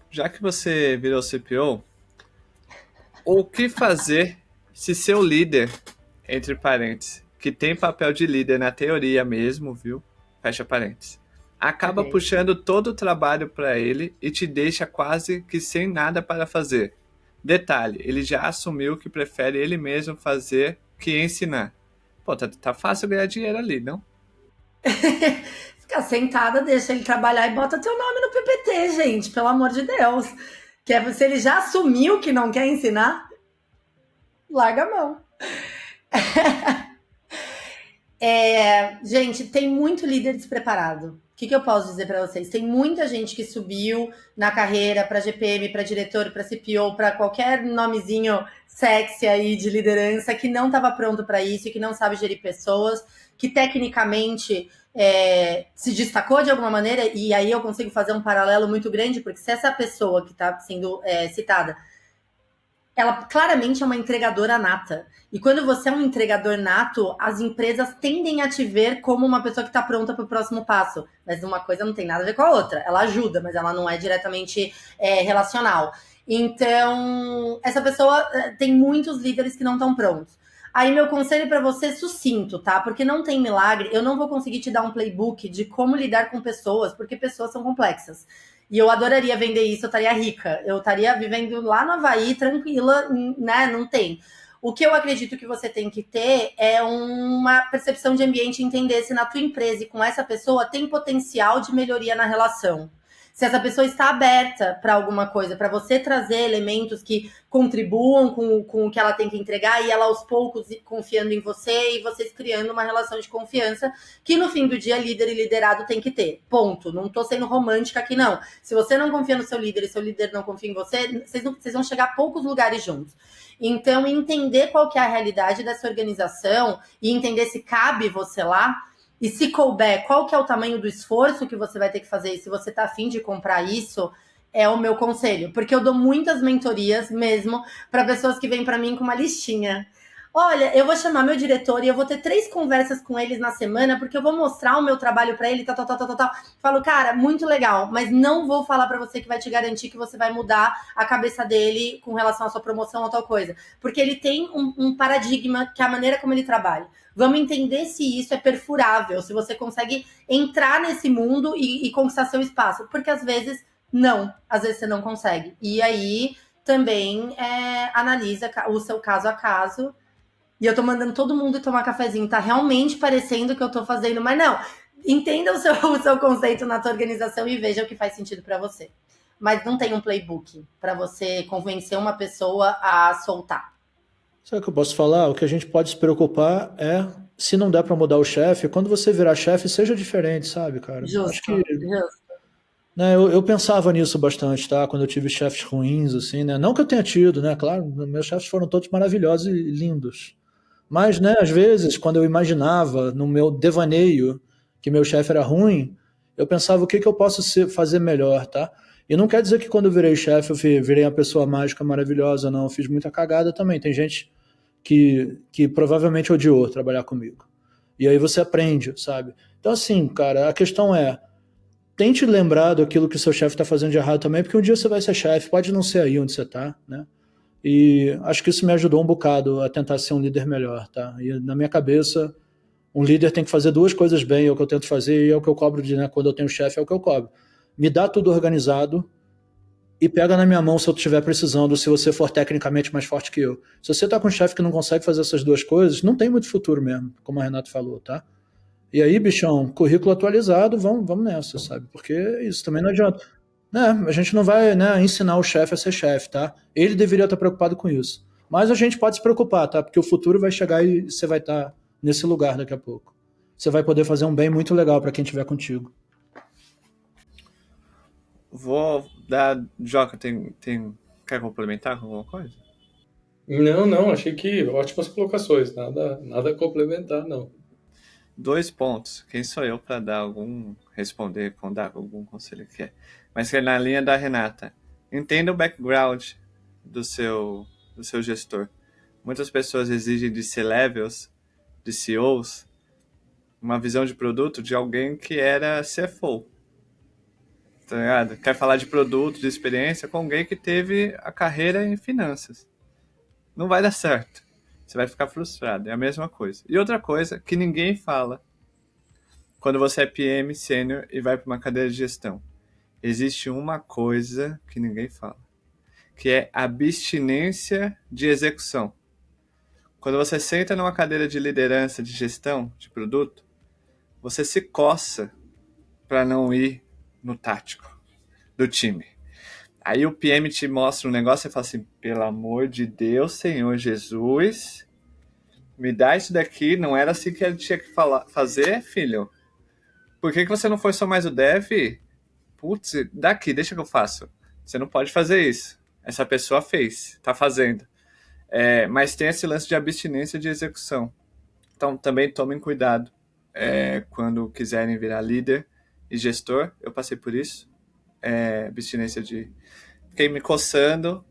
já que você virou CPO, o que fazer se seu líder, entre parênteses, que tem papel de líder na teoria mesmo, viu? Fecha parênteses. Acaba puxando todo o trabalho para ele e te deixa quase que sem nada para fazer. Detalhe, ele já assumiu que prefere ele mesmo fazer que ensinar. Pô, tá fácil ganhar dinheiro ali, não? Fica sentada, deixa ele trabalhar e bota teu nome no PPT, gente, pelo amor de Deus. Se ele já assumiu que não quer ensinar, larga a mão. Gente, tem muito líder despreparado. O que eu posso dizer para vocês? Tem muita gente que subiu na carreira para GPM, para diretor, para CPO, para qualquer nomezinho sexy aí de liderança, que não estava pronto para isso, que não sabe gerir pessoas, que tecnicamente se destacou de alguma maneira, e aí eu consigo fazer um paralelo muito grande, porque se essa pessoa que está sendo citada, ela claramente é uma entregadora nata. E quando você é um entregador nato, as empresas tendem a te ver como uma pessoa que está pronta para o próximo passo. Mas uma coisa não tem nada a ver com a outra. Ela ajuda, mas ela não é diretamente relacional. Então, essa pessoa tem muitos líderes que não estão prontos. Aí, meu conselho para você é sucinto, tá? Porque não tem milagre. Eu não vou conseguir te dar um playbook de como lidar com pessoas, porque pessoas são complexas. E eu adoraria vender isso, eu estaria rica. Eu estaria vivendo lá no Havaí, tranquila, né? Não tem. O que eu acredito que você tem que ter é uma percepção de ambiente e entender se na tua empresa e com essa pessoa tem potencial de melhoria na relação. Se essa pessoa está aberta para alguma coisa, para você trazer elementos que contribuam com o que ela tem que entregar e ela aos poucos confiando em você e vocês criando uma relação de confiança que no fim do dia líder e liderado tem que ter. Ponto. Não estou sendo romântica aqui, não. Se você não confia no seu líder e seu líder não confia em você, vocês vão chegar a poucos lugares juntos. Então, entender qual que é a realidade dessa organização e entender se cabe você lá. E se couber, qual que é o tamanho do esforço que você vai ter que fazer? E se você tá afim de comprar isso, é o meu conselho. Porque eu dou muitas mentorias mesmo para pessoas que vêm para mim com uma listinha. Olha, eu vou chamar meu diretor e eu vou ter 3 conversas com eles na semana, porque eu vou mostrar o meu trabalho para ele, tal. Falo, cara, muito legal, mas não vou falar para você que vai te garantir que você vai mudar a cabeça dele com relação à sua promoção ou tal coisa. Porque ele tem um paradigma, que é a maneira como ele trabalha. Vamos entender se isso é perfurável, se você consegue entrar nesse mundo e conquistar seu espaço. Porque às vezes, não. Às vezes você não consegue. E aí, também analisa o seu caso a caso. E eu tô mandando todo mundo tomar cafezinho. Tá realmente parecendo que eu tô fazendo, mas não. Entenda o seu conceito na tua organização e veja o que faz sentido para você. Mas não tem um playbook para você convencer uma pessoa a soltar. Sabe o que eu posso falar? O que a gente pode se preocupar é, se não der para mudar o chefe, quando você virar chefe, seja diferente, sabe, cara? Justo, Acho que, né, eu pensava nisso bastante, tá? Quando eu tive chefes ruins, assim, né? Não que eu tenha tido, né? Claro, meus chefes foram todos maravilhosos e lindos. Mas, né, às vezes, quando eu imaginava no meu devaneio que meu chefe era ruim, Eu pensava o que eu posso fazer melhor, tá? E não quer dizer que quando eu virei chefe eu virei uma pessoa mágica maravilhosa, não. Eu fiz muita cagada também. Tem gente que provavelmente odiou trabalhar comigo. E aí você aprende, sabe? Então, assim, cara, a questão é, tente lembrar daquilo que o seu chefe está fazendo de errado também, porque um dia você vai ser chefe, pode não ser aí onde você está, né? E acho que isso me ajudou um bocado a tentar ser um líder melhor, tá? E na minha cabeça, um líder tem que fazer duas coisas bem, é o que eu tento fazer e é o que eu cobro né? Quando eu tenho chefe, é o que eu cobro. Me dá tudo organizado e pega na minha mão se eu estiver precisando, se você for tecnicamente mais forte que eu. Se você tá com um chefe que não consegue fazer essas duas coisas, não tem muito futuro mesmo, como a Renata falou, tá? E aí, bichão, currículo atualizado, vamos nessa, sabe? Porque isso também não adianta. A gente não vai, né, ensinar o chefe a ser chefe, tá? Ele deveria estar preocupado com isso. Mas a gente pode se preocupar, tá? Porque o futuro vai chegar e você vai estar nesse lugar daqui a pouco. Você vai poder fazer um bem muito legal para quem estiver contigo. Vou dar... Joca, quer complementar com alguma coisa? Não, achei que ótimas colocações, nada a complementar, não. 2 pontos. Quem sou eu para responder, dar algum conselho que é? Mas que é na linha da Renata. Entenda o background do seu gestor. Muitas pessoas exigem de C-levels, de CEOs, uma visão de produto de alguém que era CFO. Tá ligado? Quer falar de produto, de experiência com alguém que teve a carreira em finanças. Não vai dar certo. Você vai ficar frustrado. É a mesma coisa. E outra coisa que ninguém fala quando você é PM sênior e vai para uma cadeira de gestão. Existe uma coisa que ninguém fala, que é abstinência de execução. Quando você senta numa cadeira de liderança, de gestão, de produto, você se coça para não ir no tático do time. Aí o PM te mostra um negócio e fala assim, pelo amor de Deus, Senhor Jesus, me dá isso daqui, não era assim que ele tinha que fazer, filho? Por que você não foi só mais o dev? Putz, daqui, deixa que eu faço. Você não pode fazer isso. Essa pessoa fez, tá fazendo. Mas tem esse lance de abstinência de execução. Então também tomem cuidado quando quiserem virar líder e gestor. Eu passei por isso. Abstinência de... Fiquei me coçando,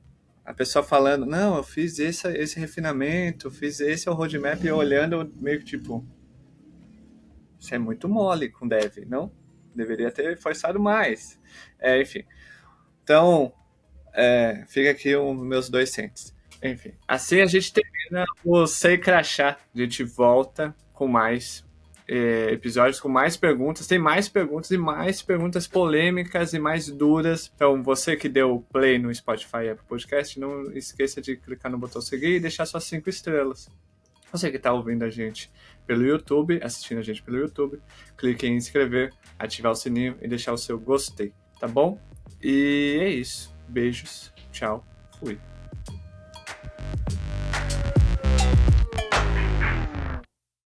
a pessoa falando, não, eu fiz esse refinamento, fiz esse roadmap, e eu olhando meio que tipo, isso é muito mole com dev, não? Deveria ter forçado mais. Enfim. Então, fica aqui os meus 2 cents. Enfim. Assim a gente termina o Sem Crachá. A gente volta com mais episódios, com mais perguntas. Tem mais perguntas e mais perguntas polêmicas e mais duras. Então, você que deu play no Spotify e Apple Podcast, não esqueça de clicar no botão seguir e deixar suas 5 estrelas. Você que está ouvindo a gente pelo YouTube, assistindo a gente pelo YouTube, clique em inscrever, ativar o sininho e deixar o seu gostei, tá bom? E é isso. Beijos, tchau, fui.